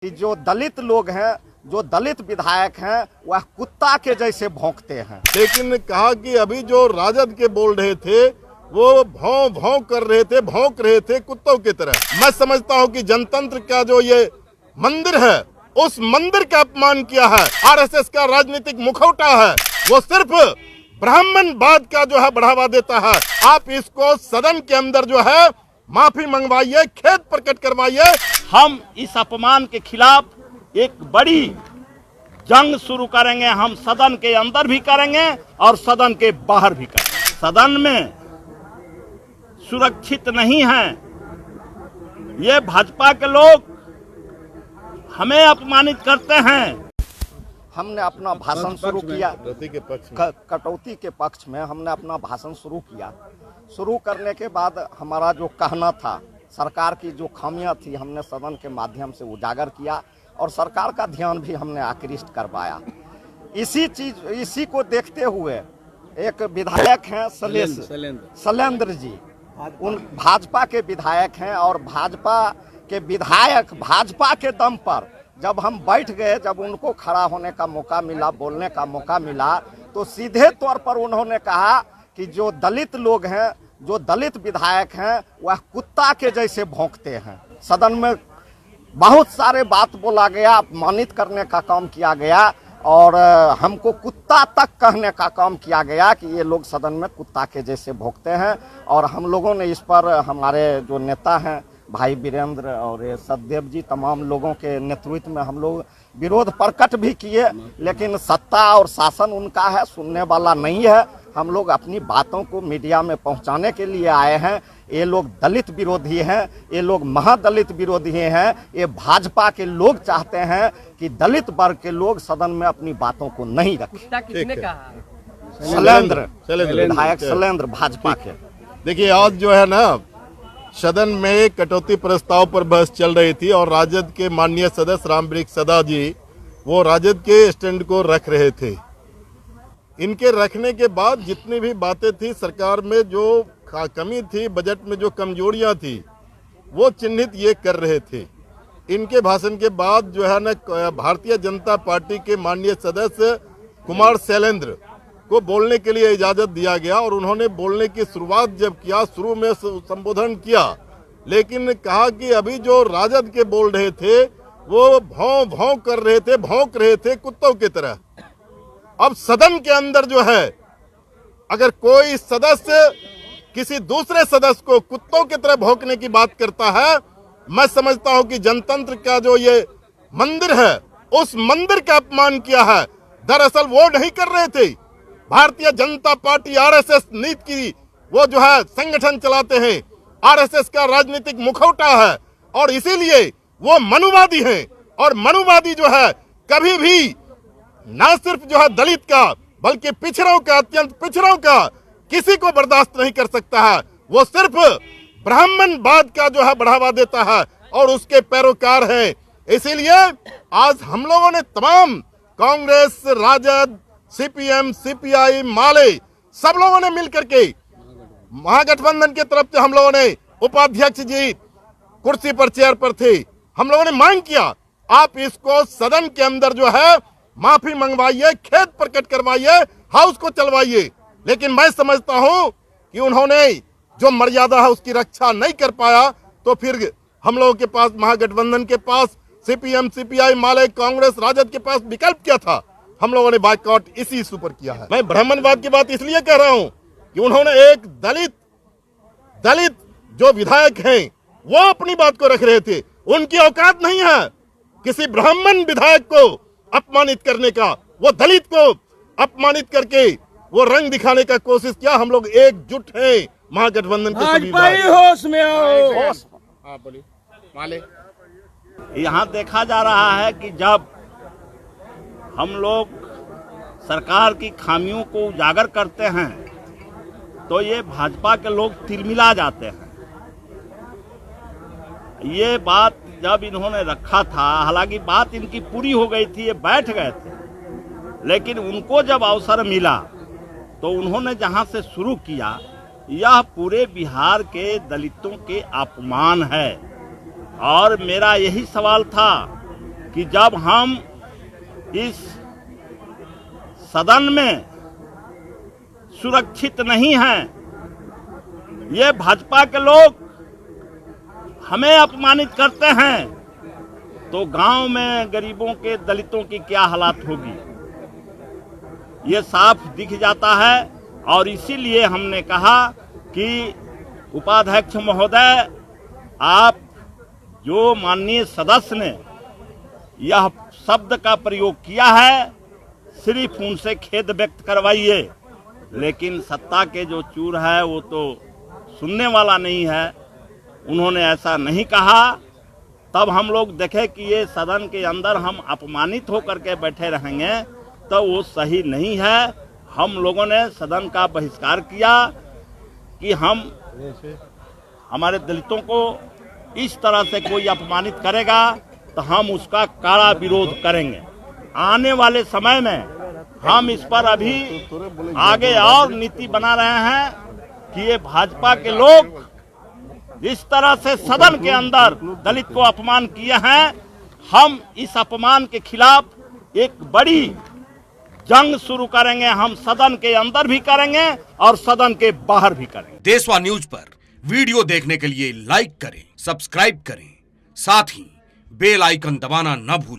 कि जो दलित लोग हैं, जो दलित विधायक हैं, वह कुत्ता के जैसे भौंकते हैं। लेकिन कहा कि अभी जो राजद के बोल रहे थे वो भौं भौं कर रहे थे, भौंक रहे थे कुत्तों की तरह। मैं समझता हूं कि जनतंत्र का जो ये मंदिर है, उस मंदिर का अपमान किया है। आरएसएस का राजनीतिक मुखौटा है, वो सिर्फ ब्राह्मणवाद का जो है बढ़ावा देता है। आप इसको सदन के अंदर जो है माफी मंगवाइए, खेद प्रकट करवाइए। हम इस अपमान के खिलाफ एक बड़ी जंग शुरू करेंगे। हम सदन के अंदर भी करेंगे और सदन के बाहर भी करेंगे। सदन में सुरक्षित नहीं है। ये भाजपा के लोग हमें अपमानित करते हैं। हमने अपना भाषण शुरू किया कटौती के पक्ष में हमने अपना भाषण शुरू किया। शुरू करने के बाद हमारा जो कहना था, सरकार की जो खामियां थी, हमने सदन के माध्यम से उजागर किया और सरकार का ध्यान भी हमने आकृष्ट करवाया। इसी को देखते हुए एक विधायक हैं शैलेंद्र जी, उन भाजपा के विधायक हैं और भाजपा के विधायक भाजपा के दम पर जब हम बैठ गए, जब उनको खड़ा होने का मौका मिला, बोलने का मौका मिला, तो सीधे तौर पर उन्होंने कहा कि जो दलित लोग हैं, जो दलित विधायक हैं, वह कुत्ता के जैसे भौंकते हैं। सदन में बहुत सारे बात बोला गया, अपमानित करने का काम किया गया और हमको कुत्ता तक कहने का काम किया गया कि ये लोग सदन में कुत्ता के जैसे भौंकते हैं। और हम लोगों ने इस पर, हमारे जो नेता हैं भाई वीरेंद्र और ये सतदेव जी, तमाम लोगों के नेतृत्व में हम लोग विरोध प्रकट भी किए, लेकिन सत्ता और शासन उनका है, सुनने वाला नहीं है। हम लोग अपनी बातों को मीडिया में पहुंचाने के लिए आए हैं। ये लोग दलित विरोधी हैं, ये लोग महादलित विरोधी हैं। ये भाजपा के लोग चाहते हैं कि दलित वर्ग के लोग सदन में अपनी बातों को नहीं रखें। किसने कहा? शैलेंद्र विधायक शैलेंद्र भाजपा के। देखिए, आज जो है ना सदन में कटौती प्रस्ताव पर बहस चल रही थी और राजद के माननीय सदस्य रामवृक्ष सदा जी वो राजद के स्टैंड को रख रहे थे। इनके रखने के बाद जितनी भी बातें थी, सरकार में जो कमी थी, बजट में जो कमजोरियां थी, वो चिन्हित ये कर रहे थे। इनके भाषण के बाद जो है ना भारतीय जनता पार्टी के माननीय सदस्य कुमार शैलेंद्र को बोलने के लिए इजाजत दिया गया और उन्होंने बोलने की शुरुआत जब किया, शुरू में संबोधन किया, लेकिन कहा कि अभी जो राजद के बोल रहे थे वो भौं भौं कर रहे थे, भौंक रहे थे कुत्तों की तरह। अब सदन के अंदर जो है अगर कोई सदस्य किसी दूसरे सदस्य को कुत्तों की तरह भौंकने की बात करता है, मैं समझता हूं कि जनतंत्र का जो ये मंदिर है, उस मंदिर का अपमान किया है। दरअसल वो नहीं कर रहे थे। भारतीय जनता पार्टी आरएसएस नीति की वो जो है संगठन चलाते हैं, आरएसएस का राजनीतिक मुखौटा है और इसीलिए वो मनुवादी हैं। और मनुवादी जो है कभी भी ना सिर्फ जो है दलित का, बल्कि पिछड़ों का, अत्यंत पिछड़ों का किसी को बर्दाश्त नहीं कर सकता है। वो सिर्फ ब्राह्मणवाद का जो है बढ़ावा देता है और उसके पैरोकार हैं। इसीलिए आज हम लोगों ने तमाम कांग्रेस, राजद, सीपीएम, सीपीआई, माले, सब लोगों ने मिलकर के महागठबंधन की तरफ से हम लोगों ने, उपाध्यक्ष जी कुर्सी पर, चेयर पर थे, हम लोगों ने मांग किया आप इसको सदन के अंदर जो है माफी मंगवाइए, खेद प्रकट करवाइए, हाउस को चलवाइए। लेकिन मैं समझता हूं कि उन्होंने जो मर्यादा है उसकी रक्षा नहीं कर पाया, तो फिर हम लोगों के पास, महागठबंधन के पास, सीपीएम, सीपीआई, माले, कांग्रेस, राजद के पास विकल्प क्या था? हम लोगों ने बाइकआउट इसी इशू पर किया है। मैं ब्राह्मणवाद की बात इसलिए कह रहा हूं कि उन्होंने एक दलित जो विधायक हैं वो अपनी बात को रख रहे थे। उनकी औकात नहीं है किसी ब्राह्मण विधायक को अपमानित करने का। वो दलित को अपमानित करके वो रंग दिखाने का कोशिश किया। हम लोग एकजुट हैं, महागठबंधन के सभी होश में आओ। बोलिए माले। यहाँ देखा जा रहा है कि जब हम लोग सरकार की खामियों को उजागर करते हैं तो ये भाजपा के लोग तिलमिला जाते हैं। ये बात जब इन्होंने रखा था, हालांकि बात इनकी पूरी हो गई थी, ये बैठ गए थे, लेकिन उनको जब अवसर मिला तो उन्होंने जहां से शुरू किया, यह पूरे बिहार के दलितों के अपमान है। और मेरा यही सवाल था कि जब हम इस सदन में सुरक्षित नहीं हैं, ये भाजपा के लोग हमें अपमानित करते हैं, तो गांव में गरीबों के, दलितों की क्या हालत होगी, ये साफ दिख जाता है। और इसीलिए हमने कहा कि उपाध्यक्ष महोदय, आप जो माननीय सदस्य ने यह शब्द का प्रयोग किया है, सिर्फ उनसे खेद व्यक्त करवाइए। लेकिन सत्ता के जो चूर है वो तो सुनने वाला नहीं है, उन्होंने ऐसा नहीं कहा। तब हम लोग देखे कि ये सदन के अंदर हम अपमानित होकर के बैठे रहेंगे तो वो सही नहीं है। हम लोगों ने सदन का बहिष्कार किया कि हमारे दलितों को इस तरह से कोई अपमानित करेगा तो हम उसका कड़ा विरोध करेंगे। आने वाले समय में हम इस पर अभी आगे और नीति बना रहे हैं कि ये भाजपा के लोग जिस तरह से सदन के अंदर दलित को अपमान किए हैं, हम इस अपमान के खिलाफ एक बड़ी जंग शुरू करेंगे। हम सदन के अंदर भी करेंगे और सदन के बाहर भी करेंगे। देशवा न्यूज पर वीडियो देखने के लिए लाइक करें, सब्सक्राइब करें, साथ ही बेल आइकन दबाना न भूलें।